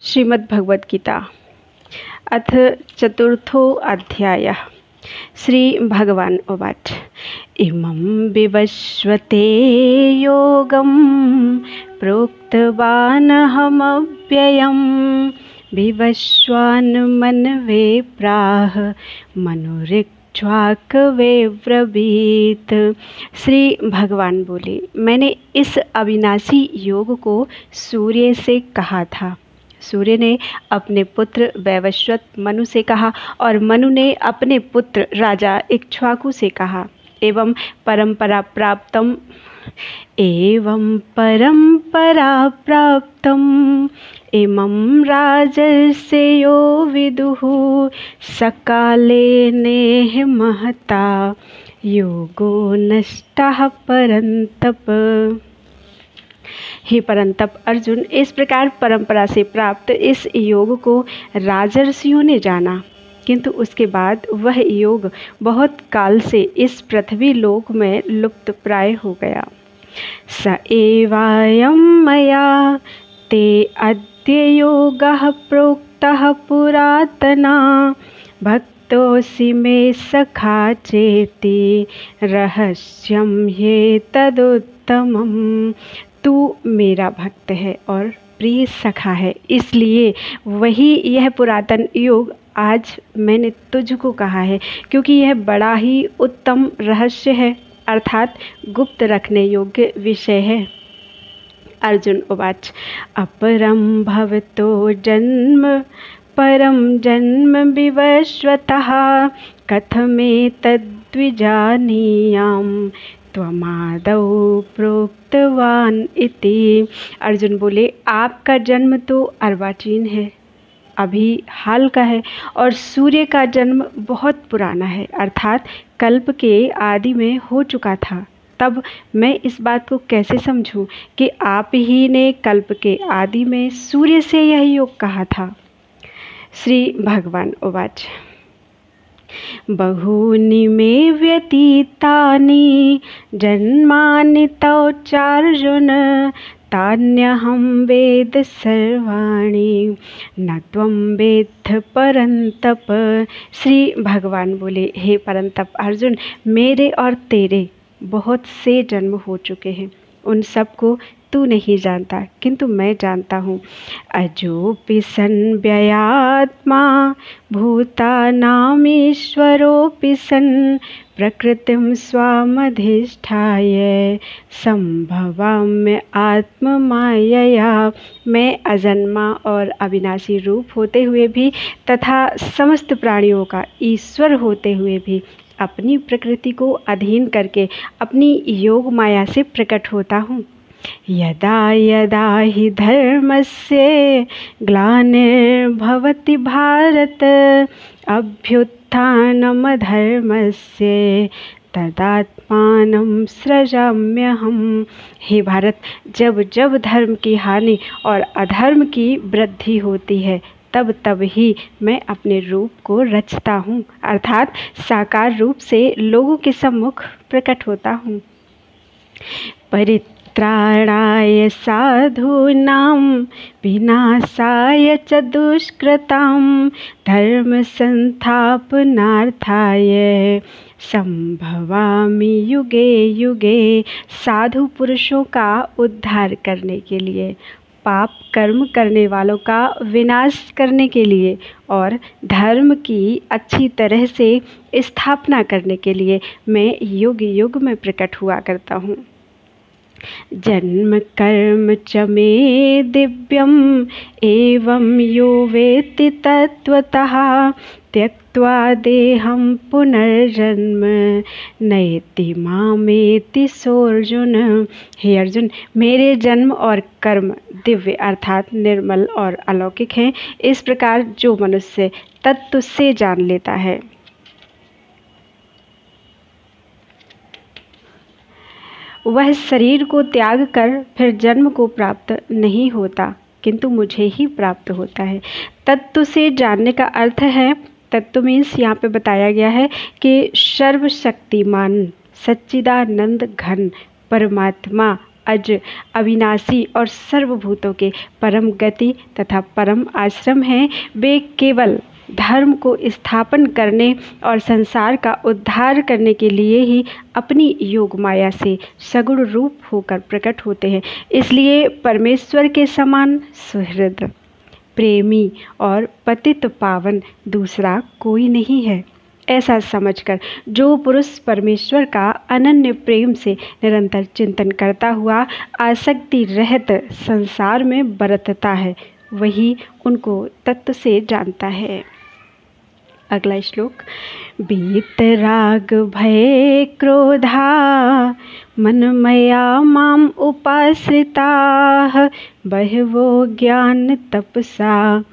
श्रीमद् भगवद गीता अथ चतुर्थो अध्यायः। श्री भगवान उवाच इमं विवस्वते योगं प्रोक्तवानहमव्ययं विवस्वान् मनवे प्राह मनुरिक्ष्वाकवे ब्रवीत। श्री भगवान बोले, मैंने इस अविनाशी योग को सूर्य से कहा था। सूर्य ने अपने पुत्र वैवस्वत मनु से कहा और मनु ने अपने पुत्र राजा इक्ष्वाकु से कहा। एवं परंपरा प्राप्तम् इमं राजर्षयो विदुः सकाले नेह महता योगो नष्टः परंतप। हे परंतप अर्जुन, इस प्रकार परंपरा से प्राप्त इस योग को राजर्षियों ने जाना, किंतु उसके बाद वह योग बहुत काल से इस पृथ्वी लोक में लुप्त प्राय हो गया। स एवायं मया ते अद्य योगः प्रोक्तः पुरातना भक्तोऽसि मे सखा चेति रहस्यं ह्येतदुत्तमम्। तू मेरा भक्त है और प्रिय सखा है, इसलिए वही यह पुरातन योग आज मैंने तुझको कहा है, क्योंकि यह बड़ा ही उत्तम रहस्य है, अर्थात गुप्त रखने योग्य विषय है। अर्जुन उवाच अपरं भवतो परम जन्म विवस्वतः कथमेतद्विजानीयाम् त्वमादौ प्रोक्तवान इति। अर्जुन बोले, आपका जन्म तो अर्वाचीन है, अभी हाल का है, और सूर्य का जन्म बहुत पुराना है, अर्थात कल्प के आदि में हो चुका था। तब मैं इस बात को कैसे समझूं कि आप ही ने कल्प के आदि में सूर्य से यह योग कहा था। श्री भगवान उवाच बहूनि मे व्यतीतानि जन्मानि तव चार्जुन तान्यहं वेद सर्वाणि न त्वं वेत्थ परंतप। श्री भगवान बोले, हे परंतप अर्जुन, मेरे और तेरे बहुत से जन्म हो चुके हैं, उन सब को तू नहीं जानता, किंतु मैं जानता हूँ। अजोपि सन् व्ययात्मा भूतानामीश्वरोऽपि सन् प्रकृतिं स्वामधिष्ठाय संभवाम्य आत्ममायया। मैं अजन्मा और अविनाशी रूप होते हुए भी तथा समस्त प्राणियों का ईश्वर होते हुए भी अपनी प्रकृति को अधीन करके अपनी योग माया से प्रकट होता हूँ। यदा यदा हि धर्मस्य ग्लानिर्भवति भारत अभ्युत्थानमधर्मस्य तदात्मानं सृजाम्यहम्। हे भारत, जब जब धर्म की हानि और अधर्म की वृद्धि होती है, तब तब ही मैं अपने रूप को रचता हूँ, अर्थात साकार रूप से लोगों के सम्मुख प्रकट होता हूँ। परित्राणाय साधूनां विनाशाय च दुष्कृतां धर्म संस्थापनार्थाय संभवामि युगे युगे। साधु पुरुषों का उद्धार करने के लिए, पाप कर्म करने वालों का विनाश करने के लिए और धर्म की अच्छी तरह से स्थापना करने के लिए मैं युग युग में प्रकट हुआ करता हूँ। जन्म कर्म च मे दिव्यम् एवं यो वेत्ति तत्त्वतः त्यक्त्वा देहं पुनर्जन्म नयति मामेति सोऽर्जुन। हे अर्जुन, मेरे जन्म और कर्म दिव्य अर्थात निर्मल और अलौकिक हैं। इस प्रकार जो मनुष्य तत्व से जान लेता है, वह शरीर को त्याग कर फिर जन्म को प्राप्त नहीं होता, किंतु मुझे ही प्राप्त होता है। तत्व से जानने का अर्थ है, तत्व मीन्स यहाँ पे बताया गया है कि सर्वशक्तिमान सच्चिदानंद घन परमात्मा अज, अविनाशी और सर्वभूतों के परम गति तथा परम आश्रम हैं। वे केवल धर्म को स्थापन करने और संसार का उद्धार करने के लिए ही अपनी योग माया से सगुण रूप होकर प्रकट होते हैं। इसलिए परमेश्वर के समान सुहृद, प्रेमी और पतित पावन दूसरा कोई नहीं है। ऐसा समझकर जो पुरुष परमेश्वर का अनन्य प्रेम से निरंतर चिंतन करता हुआ आसक्ति रहित संसार में बरतता है, वही उनको तत्व से जानता है। अगला श्लोक। बीत राग भय क्रोधा मनमया माम उपाश्रिताः बहवो ज्ञान तपसा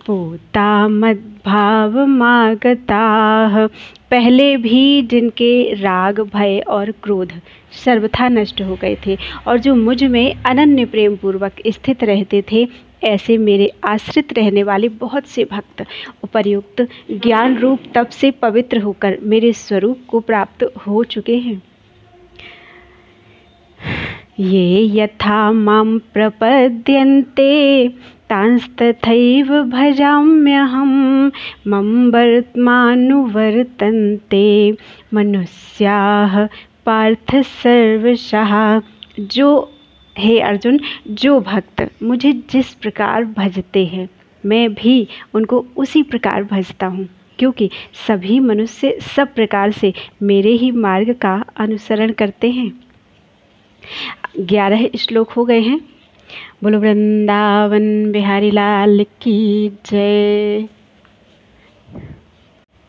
पूता मद्भावमागताः। पहले भी जिनके राग भय और क्रोध सर्वथा नष्ट हो गए थे और जो मुझ में अनन्य प्रेम पूर्वक स्थित रहते थे, ऐसे मेरे आश्रित रहने वाले बहुत से भक्त उपर्युक्त ज्ञान रूप तप से पवित्र होकर मेरे स्वरूप को प्राप्त हो चुके हैं। ये यथा मां प्रपद्यन्ते तांस्तथैव भजाम्यहं मम वर्त्मानुवर्तन्ते मनुष्याः पार्थ सर्वशः। जो हे अर्जुन, जो भक्त मुझे जिस प्रकार भजते हैं, मैं भी उनको उसी प्रकार भजता हूँ, क्योंकि सभी मनुष्य सब प्रकार से मेरे ही मार्ग का अनुसरण करते हैं। 11 श्लोक हो गए हैं। बोलो वृंदावन बिहारी लाल की जय।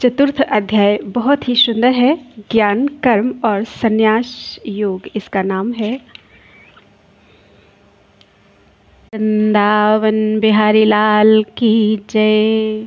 चतुर्थ अध्याय बहुत ही सुंदर है। ज्ञान, कर्म और संन्यास योग इसका नाम है। वृंदावन बिहारी लाल की जय।